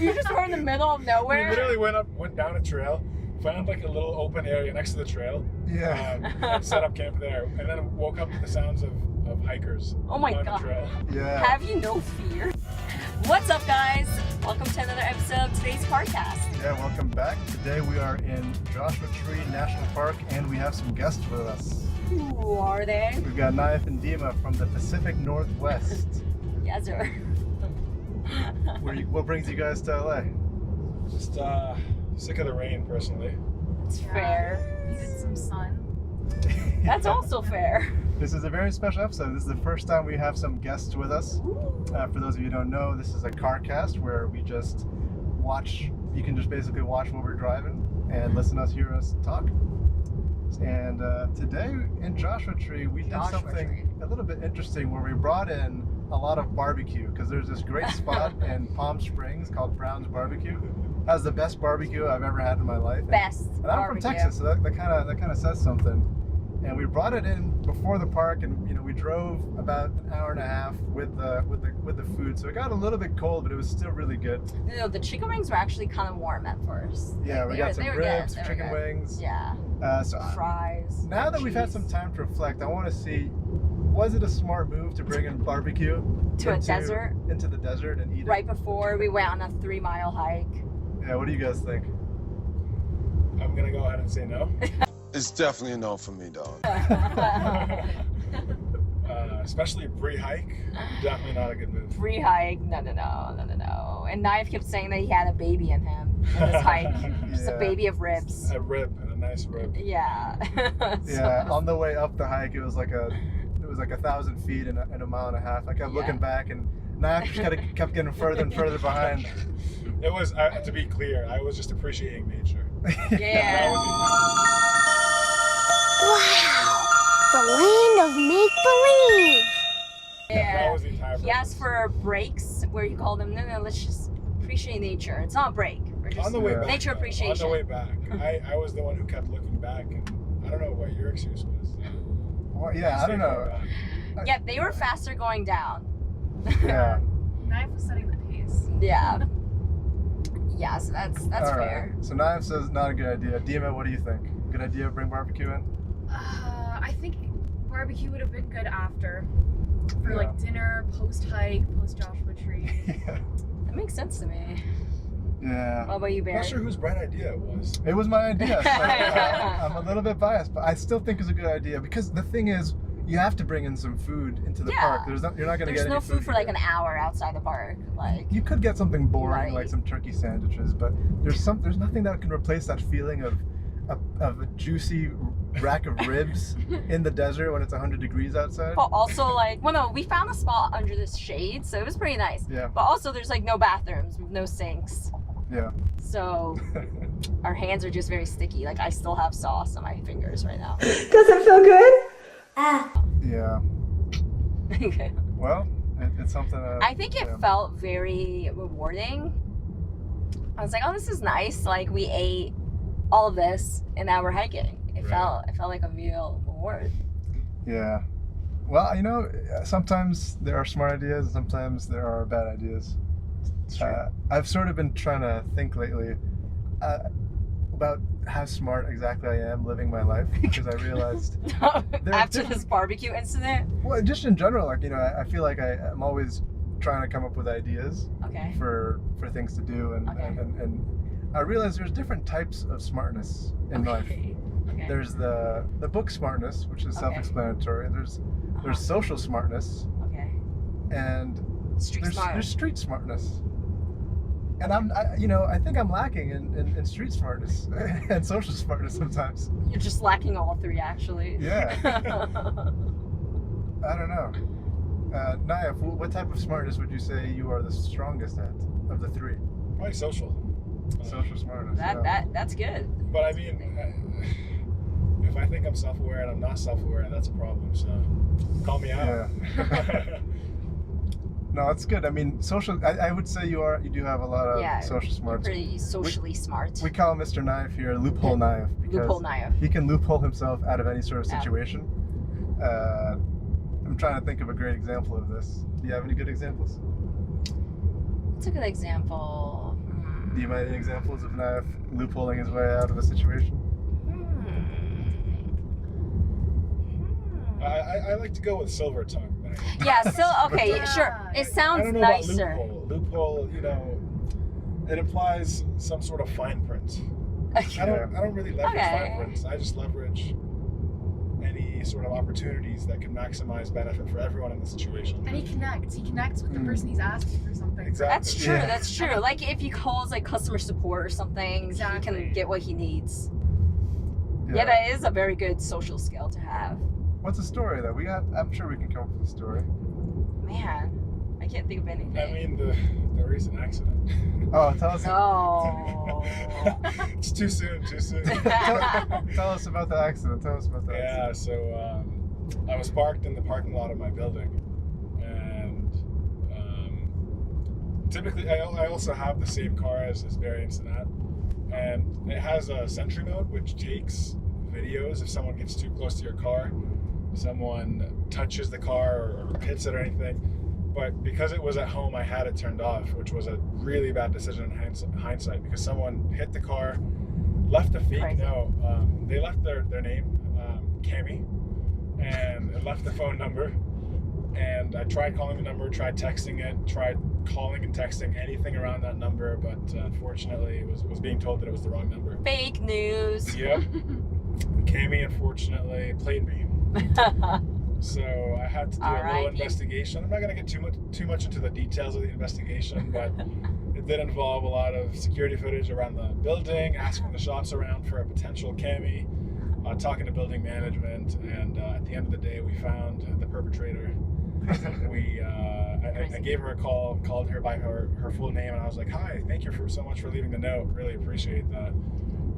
You just were in the middle of We nowhere? literally went down a trail, found like a little open area next to the trail. Yeah. And set up camp there, and then woke up to the sounds of hikers Oh my on God. the trail. Yeah. Have you no fear? What's up, guys? Welcome to another episode of today's carcast. Yeah, welcome back. Today we are in Joshua Tree National Park and we have some guests with us. Who are they? We've got Nayef and Dima from the Pacific Northwest. Yes, sir. What brings you guys to LA? Just sick of the rain, personally. It's fair. Needed some sun. That's also fair. This is a very special episode. This is the first time we have some guests with us. For those of you who don't know, this is a carcast where we just watch. You can just basically watch while we're driving and listen to us hear us talk. And today in Joshua Tree, we did something a little bit interesting where we brought in a lot of barbecue because there's this great spot in Palm Springs called Brown's Barbecue. Has the best barbecue I've ever had in my life. Best. And I'm from Texas, so that kind of says something. And we brought it in before the park, and we drove about an hour and a half with the food. So it got a little bit cold, but it was still really good. No, the chicken wings were actually kind of warm at first. Yeah, we got some ribs, chicken wings. Yeah. Fries. Now that we've had some time to reflect, I want to see, was it a smart move to bring in barbecue to a desert? Into the desert and eat it? Right before we went on a 3-mile hike. Yeah, what do you guys think? I'm gonna go ahead and say no. It's definitely a no for me, dog. Especially pre-hike, definitely not a good move. Pre-hike, no. And Nayef kept saying that he had a baby in him in this hike. Just a baby of ribs. A rib, a nice rib. Yeah. Yeah, on the way up the hike, it was like 1,000 feet in a mile and a half. I kept looking back, and Nayef just kept getting further and further behind. It was, to be clear, I was just appreciating nature. Yeah. Wow, the land of make-believe. Yeah. That was the entire He asked for breaks where you call them, no, let's just appreciate nature. It's not a break. We're just On the way back. nature appreciation. On the way back. I was the one who kept looking back, and I don't know what your excuse was. Well, yeah, I don't know. Yeah, they were faster going down. Yeah. Nayef was setting the pace. Yeah. Yeah, so that's All fair. right. So Nayef says not a good idea. Dima, what do you think? Good idea to bring barbecue in? I think barbecue would have been good after. For Yeah. like dinner, post-hike, post-Joshua Tree. Yeah. That makes sense to me. Yeah. What about you, I'm Barry? not sure whose bright idea it was. It was my idea. So I'm a little bit biased, but I still think it's a good idea because the thing is, you have to bring in some food into the park. You're not going to get There's any no food for like here. an hour outside the park. Like You could get something boring Right. like some turkey sandwiches, but there's nothing that can replace that feeling of a juicy rack of ribs in the desert when it's 100 degrees outside. but also like, well, no, we found a spot under this shade, so it was pretty nice. Yeah. But also, there's like no bathrooms, no sinks. Yeah. So our hands are just very sticky. Like I still have sauce on my fingers right now. Does it feel good? Yeah. Well, it's something. I think it felt very rewarding. I was like, oh, this is nice. Like we ate all of this and now we're hiking. It felt like a real reward. Yeah. Well, sometimes there are smart ideas, and sometimes there are bad ideas. I've sort of been trying to think lately about how smart exactly I am living my life because I realized After this barbecue incident. well, just in general, like I feel like I'm always trying to come up with ideas Okay. for things to do, and I realize there's different types of smartness in life. Okay. There's the book smartness, which is self-explanatory. There's social smartness, Okay. and Street smart. there's street smartness. And I think I'm lacking in street smartness and social smartness sometimes. You're just lacking all three, actually. Yeah. I don't know. Nayef, what type of smartness would you say you are the strongest at of the three? Probably social. Social smartness. That's good. But I mean, if I think I'm self-aware and I'm not self-aware, that's a problem. So call me out. Yeah. No, it's good. I mean, I would say you do have a lot of social smarts. Pretty socially smart. We call Mr. Nayef here Loophole Nayef because Loophole Nayef. he can loophole himself out of any sort of situation. I'm trying to think of a great example of this. Do you have any good examples? What's a good example? Dima, any examples of Nayef loopholing his way out of a situation? I like to go with silver tongue. Yeah, so okay, Yeah. sure. It I sounds don't know nicer. about loophole. Loophole, you know, it implies some sort of fine print. I don't really leverage Okay. fine prints. I just leverage any sort of opportunities that can maximize benefit for everyone in the situation. And he connects with the person he's asking for something. Exactly. That's true. Yeah. That's true. Like if he calls like customer support or something, he Exactly. can get what he needs. Yeah, that is a very good social skill to have. What's the story though? I'm sure we can come up with a story. Man, I can't think of anything. I mean, the recent accident. Oh, tell us. Oh. It's too soon. Tell us about the accident. Tell us about the accident. Yeah, so I was parked in the parking lot of my building, and typically I also have the same car as variants in that, and it has a sentry mode which takes videos if someone gets too close to your car, someone touches the car or hits it or anything. But because it was at home, I had it turned off, which was a really bad decision in hindsight, because someone hit the car, left a fake Crazy. note. They left their name, Cami, and it left the phone number. And I tried calling the number, tried texting it, tried calling and texting anything around that number, but unfortunately was being told that it was the wrong number. Fake news. Yep. Cami unfortunately played me. So I had to do a little R.I.P. investigation. I'm not going to get too much into the details of the investigation, but it did involve a lot of security footage around the building, asking the shops around for a potential Cami, talking to building management, and at the end of the day, we found the perpetrator. I gave her a call, called her by her full name, and I was like, "Hi, thank you so much for leaving the note. Really appreciate that."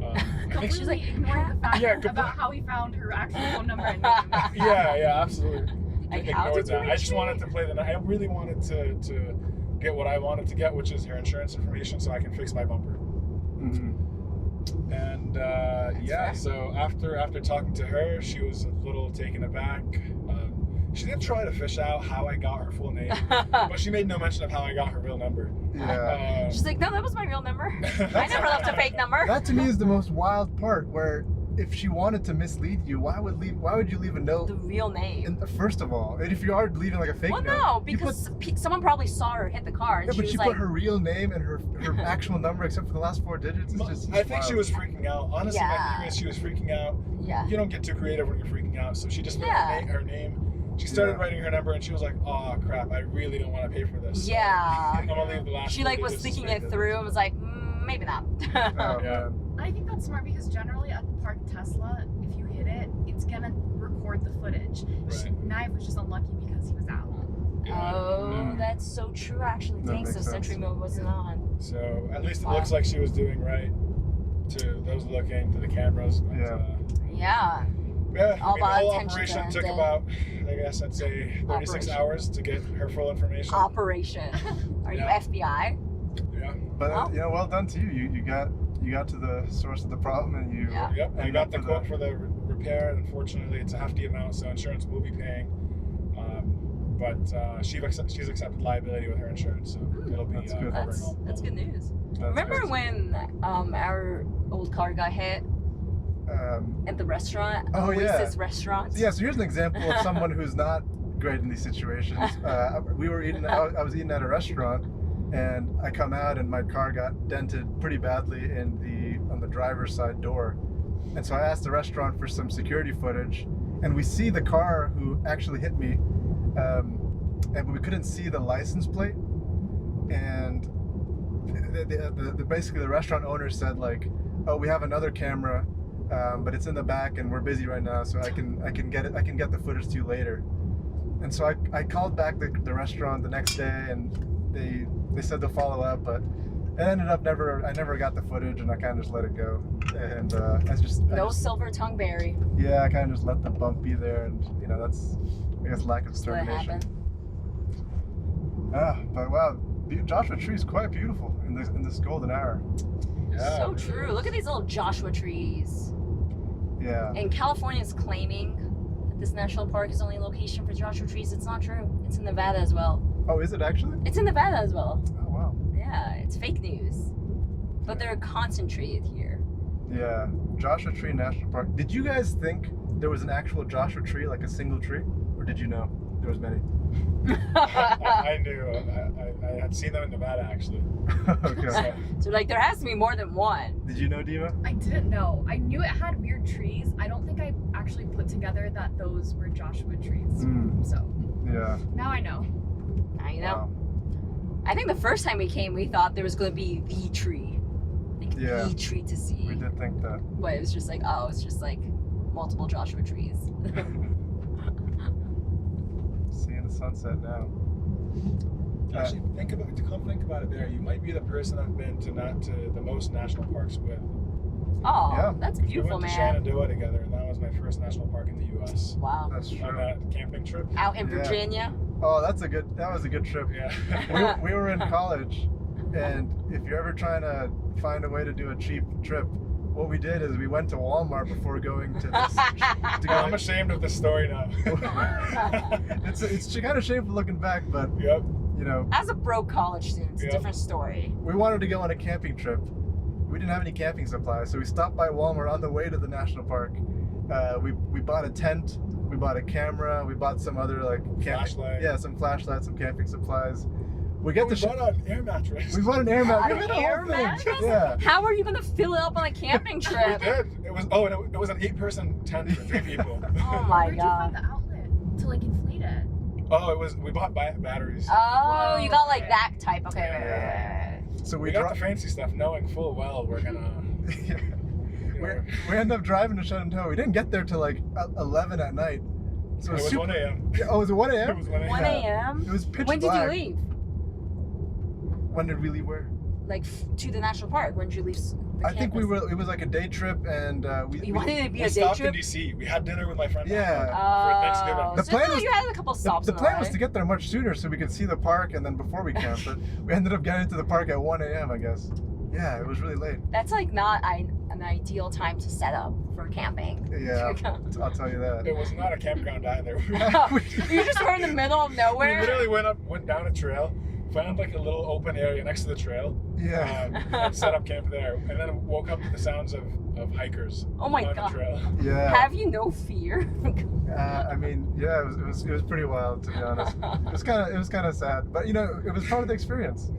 I think She's like, ignoring the fact Yeah, about how he found her actual phone number and name. yeah, absolutely. Like, how Ignored did you that. I reach just me? wanted to play the night. I really wanted to get what I wanted to get, which is her insurance information, so I can fix my bumper. Mhm. And yeah, so after talking to her, she was a little taken aback. She did try to fish out how I got her full name, but she made no mention of how I got her real number. Yeah. She's like, no, that was my real number. I never left a fake number. That to me is the most wild part. Where if she wanted to mislead you, why would you leave a note? The real name. First of all, and if you are leaving like a fake Well, note, no, you put- because someone probably saw her hit the car, and yeah, she but was she like, put her real name and her actual number except for the last 4 digits. It's just I think she wild. was freaking out. Honestly, Yeah. my theory is she was freaking out. yeah. You don't get too creative when you're freaking out, so she just put Yeah. her name. She started Yeah. writing her number, and she was like, "Oh crap, I really don't want to pay for this. Yeah. I'm gonna leave the last." She 4 like was digits thinking straight it in." through and was like, maybe not. Oh, Yeah. man. I think that's smart because generally a parked Tesla, if you hit it, it's gonna record the footage. Right. Nayef was just unlucky because he was out. Yeah. Oh, No. that's so true. Actually, That thanks. makes So sense. Sentry mode wasn't on. So at least it looks like she was doing right to those looking, to the cameras. But, Yeah. Yeah. yeah, All the about whole attention operation to took the- about, I guess I'd say 36 Operation. hours to get her full information. Operation. Are you Yeah. FBI? Yeah. But Wow. well done to you. You got to the source of the problem and you. Yeah. Yep. I ended got up the with quote for the repair. Unfortunately, it's a hefty amount, so insurance will be paying. But she's accepted liability with her insurance, so it'll be That's good. covering all. That's good news. That's Remember good. when our old car got hit at the restaurant? Oh, yeah. Oasis restaurant. So here's an example of someone who's not great in these situations. I was eating at a restaurant, and I come out and my car got dented pretty badly on the driver's side door. And so I asked the restaurant for some security footage, and we see the car who actually hit me, and we couldn't see the license plate. And basically the restaurant owner said like, "Oh, we have another camera, but it's in the back, and we're busy right now, so I can get the footage to you later." And so I called back the restaurant the next day, and they said they'll follow up, but it ended up I never got the footage, and I kind of just let it go. And No silver tongue berry. yeah, I kind of just let the bump be there, and that's I guess lack of That's what determination. happened. But wow, Joshua Tree is quite beautiful in this golden hour. Yeah. So true. Look at these little Joshua trees. Yeah. And California is claiming that this national park is the only location for Joshua trees. It's not true. It's in Nevada as well. Oh, is it actually? It's in Nevada as well. Oh wow. Yeah, it's fake news. but they're concentrated here. Yeah, Joshua Tree National Park. Did you guys think there was an actual Joshua tree, like a single tree, or did you know there was many? I knew. I had seen them in Nevada, actually. Okay. So like there has to be more than one. Did you know, Dima? I didn't know. I knew it had weird trees. I don't think I actually put together that those were Joshua trees. So Yeah. now I know. I know. Wow. I think the first time we came, we thought there was going to be the tree, like Yeah. the tree to see. We did think that. But it was just like, oh, it's just like multiple Joshua trees. Seeing the sunset now. Actually, think about it. There, you might be the person I've been to the most national parks with. Oh, Yeah. that's We beautiful, went to man. Shenandoah together, and that was my first national park in the U.S. Wow. That's On true. that camping trip. Out in Yeah. Virginia. Oh, that was a good trip. Yeah. We were in college, and if you're ever trying to find a way to do a cheap trip, what we did is we went to Walmart before going to this. I'm ashamed of this story now. It's kind of shameful looking back, but Yep. you know, As a broke college student, it's a Yeah. different story. we wanted to go on a camping trip. We didn't have any camping supplies, so we stopped by Walmart on the way to the national park. We bought a tent, we bought a camera, we bought some other like Flashlight. Yeah, some flashlights, some camping supplies. We We get the bought an air mattress. we bought an air mattress. An We got the air whole thing. mattress? Yeah. How are you going to fill it up on a camping We trip? did. It was an 8-person tent for 3 people. Oh my Where'd you god. find the outlet to like inflate it? We bought batteries. Oh, you got like Okay. that type. Okay, Yeah. right. So We we got the fancy stuff, knowing full well we're gonna. we ended up driving to Shenandoah. We didn't get there till like 11 at night. So It was super, 1 a.m. Yeah, oh, was it 1 a.m.? It was 1 a.m. 1 a.m. It was pitch When did black. you leave? When did we leave where? Like to the national park. When did you leave? The I think campus? it was like a day trip, and You wanted it to be We a day stopped trip. in DC. We had dinner with my friend. Yeah. For Thanksgiving. The So plan no, was- you had a couple stops. the plan along was the to way. get there much sooner so we could see the park, and then before we camped, but we ended up getting to the park at 1 a.m. I guess. Yeah, it was really late. That's like not an ideal time to set up for camping. Yeah, I'll tell you that. It was not a campground either. You just were in the middle of We nowhere. literally went down a trail, found like a little open area next to the trail, Yeah, and set up camp there, and then woke up to the sounds of hikers Oh my on God. the trail. yeah. Have you no fear? I mean, yeah, it was pretty wild, to be honest. It was kind of sad, but you know, it was part of the experience.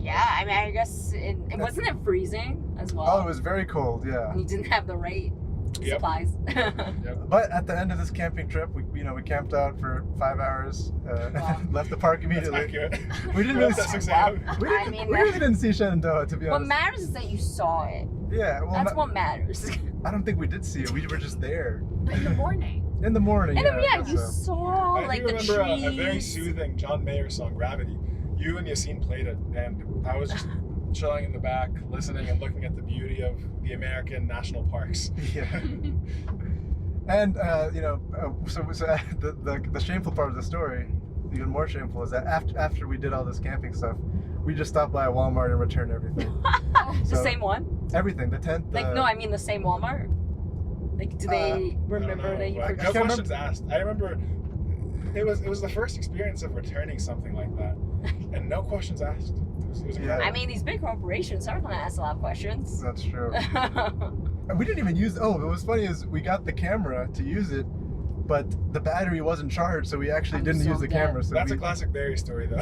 Yeah, I mean, I guess it wasn't it freezing as well. Oh, it was very cold, yeah. And you didn't have the right Yep. supplies. But at the end of this camping trip, we camped out for 5 hours, and Wow. then left the park That's immediately. accurate. We didn't We really left at see- 6 a.m. We, I didn't, mean, we really didn't see Shenandoah, to be What honest. matters is that you saw it. Yeah, well, That's what matters. I don't think we did see it. We were just there But in the morning. in the morning. And then I yeah, guess you so. saw I like do the remember trees. a very soothing John Mayer song, Gravity. You and Yassine played it, and I was just chilling in the back, listening and looking at the beauty of the American national parks. Yeah. And so the shameful part of the story, even more shameful, is that after we did all this camping stuff, we just stopped by a Walmart and returned everything. The So- same one? Everything, the tent. Like no, I mean the same Walmart. Like, do they remember that you Like, purchased? no can't questions asked. I remember it was the first experience of returning something like that, and no questions asked. It was Yeah. incredible. I mean, these big corporations are gonna ask a lot of questions. That's true. And we didn't even use. Oh, what was funny is we got the camera to use it, but the battery wasn't charged, so we actually I'm didn't so use the dead. camera. So That's we, a classic Barry story, though.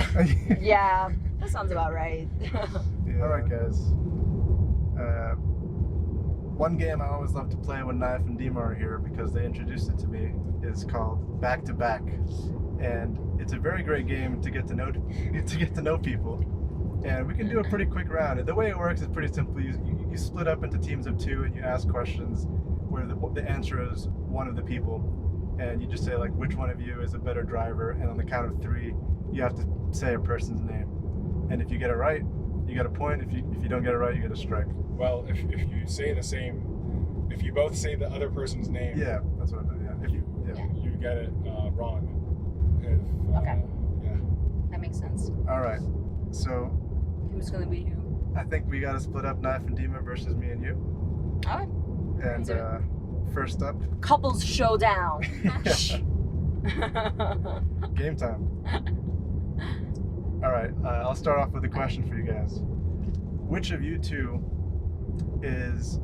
Yeah, that sounds about right. All right, guys. One game I always love to play when Nayef and Dima are here, because they introduced it to me, is called Back to Back, and it's a very great game to get to know people. And we can do a pretty quick round. And the way it works is pretty simple. You split up into teams of 2, and you ask questions where the answer is one of the people, and you just say like, which one of you is a better driver, and on the count of 3, you have to say a person's name. And if you get it right, you get a point. If you don't get it right, you get a strike. Well, if you say the same, if you both say the other person's name, Yeah, that's what I meant. Yeah. If you, you get it wrong. If, Okay. Yeah. That makes sense. All right. So Who's gonna be who? I think we got to split up Nayef and Dima versus me and you. Alright. And first up, Couples showdown. game time. All right. I'll start off with a question for you guys. Which of you two is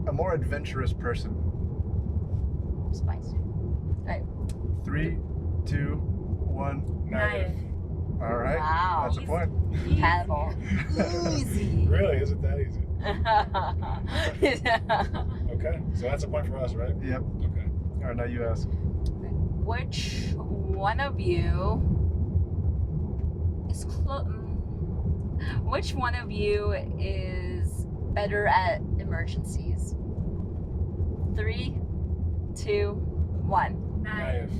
a more adventurous person? Spicy. Right. 3, 2, 1. Nayef. All right. Wow. That's a point. Compatible. Easy. Really? Is it that easy? Yeah. Okay. So that's a point for us, right? Yep. Okay. All right, now you ask. Which one of you is Which one of you is better at emergencies? 3, 2, 1. Nayef.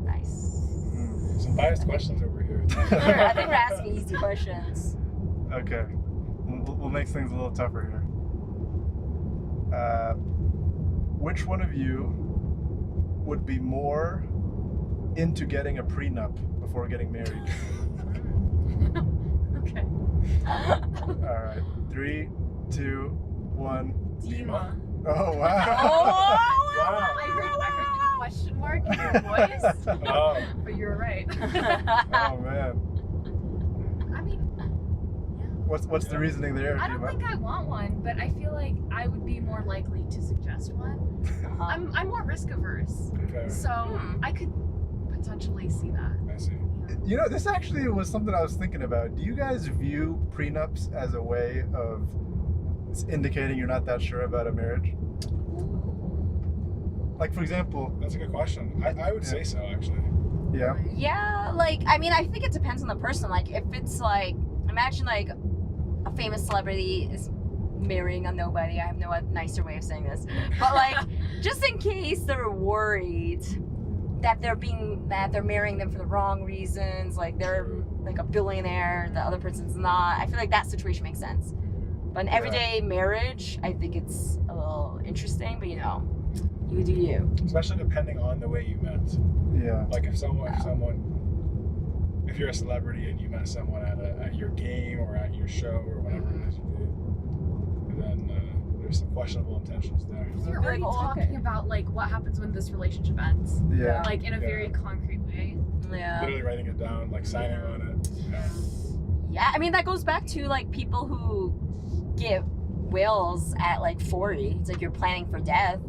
Nice. Some biased questions over here. I think we're asking easy questions. Okay. We'll make things a little tougher here. Which one of you would be more into getting a prenup before getting married? Okay. All right. 3, 2, 1. Dima. Oh, wow. Wow. I heard the question mark in your voice, Oh. but you're right. Oh, man. I mean, What's the reasoning there, I don't Dima? think I want one, but I feel like I would be more likely to suggest one. I'm more risk averse, Okay. so I could potentially see that. I see. You know, this actually was something I was thinking about. Do you guys view prenups as a way of indicating you're not that sure about a marriage? Like, for example, That's a good question. I would say so, actually. yeah. Yeah, like, I mean, I think it depends on the person. Like, if it's like, imagine like a famous celebrity is marrying a nobody. I have no nicer way of saying this. But like, just in case they're worried that they're marrying them for the wrong reasons, like they're like a billionaire, the other person's not. I feel like that situation makes sense. But an everyday marriage, I think it's a little interesting, but you know, you do you. Especially depending on the way you met. Yeah. Like if you're a celebrity and you met someone at your game or at your show or whatever it is you do, then there's some questionable intentions there. You're Like, already oh, talking okay. about like what happens when this relationship ends, Yeah. like in a very concrete way. Yeah. Literally writing it down, like signing on it. Yeah. Yeah, I mean, that goes back to like people who get wills at like 40. It's like you're planning for death.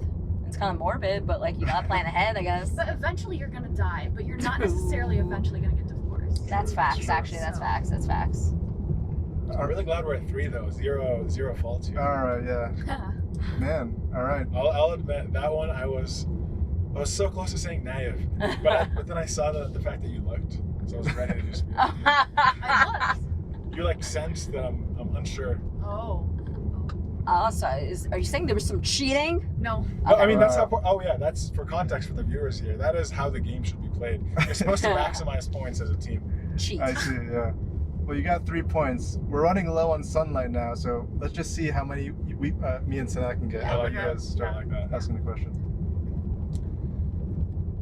It's kind of morbid, but like you gotta plan ahead, I guess. But eventually you're gonna die, but you're not necessarily eventually gonna get divorced. That's facts, actually. That's facts. That's facts. I'm really glad we're at 3 though. Zero faults here. All right, yeah. Man, all right. I'll admit that one I was so close to saying Nayef, but then I saw the fact that you looked, so I was ready to just. I looked. You like sensed that I'm unsure. Oh. So are you saying there was some cheating? No. No, I mean that's how. Oh yeah, that's for context for the viewers here. That is how the game should be played. You're supposed to maximize points as a team. Cheat. I see, yeah. Well, you got 3 points. We're running low on sunlight now, so let's just see how many me and Sana can get. Yeah, How about you okay. guys start I like that. asking the question?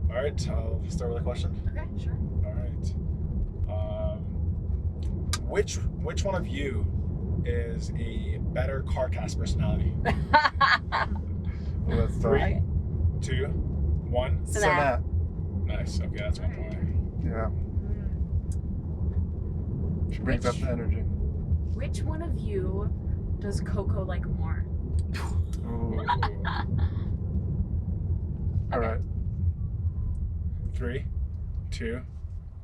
All right, I'll start with a question. Okay, sure. All right. Which one of you is a better carcast personality? Well, let's start. 3, 2, 1. Sana. Nice. Okay, that's 1 point. Yeah. She brings up the energy. Which one of you does Coco like more? Ooh. All right. 3, 2,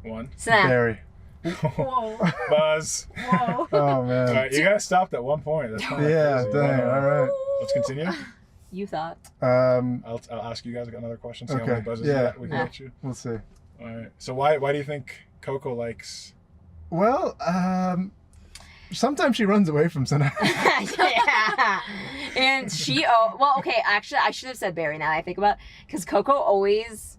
1. Sana. Barry. Whoa. Buzz. Whoa. Oh All man. right, you guys stopped at 1 point. That's kind of Yeah. crazy. Dang. All right. Let's continue. You thought. I'll ask you guys another question. See how Okay, many buzzes yeah. we can get you. We'll see. All right. So why do you think Coco likes? Well, sometimes she runs away from Sana. Yeah. And okay, actually, I should have said Barry now that I think about it. Because Coco always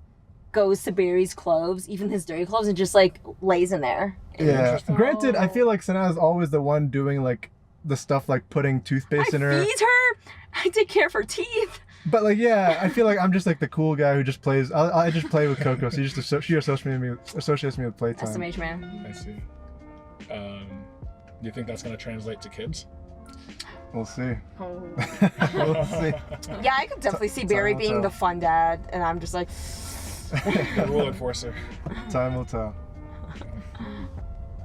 goes to Barry's clothes, even his dirty clothes, and just like lays in there. Yeah. Interesting. Granted, I feel like Sana is always the one doing like the stuff like putting toothpaste in I her. feed her. I take care of her teeth. But like, yeah, I feel like I'm just like the cool guy who just plays. I just play with Coco. So she associates me with playtime. SMH man. I see. Do you think that's going to translate to kids? We'll see. Oh. We'll see. Yeah, I could definitely see Barry will being tell. the fun dad, and I'm just like, The rule enforcer. Time will tell.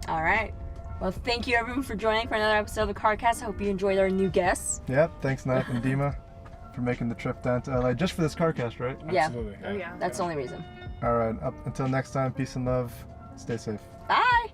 all right. Well, thank you everyone for joining for another episode of the Carcast. I hope you enjoyed our new guests. Yeah, thanks Nayef and Dima for making the trip down to LA just for this Carcast, right? Yeah. Absolutely. Oh yeah. That's the only reason. All right, up until next time, peace and love. Stay safe. Bye!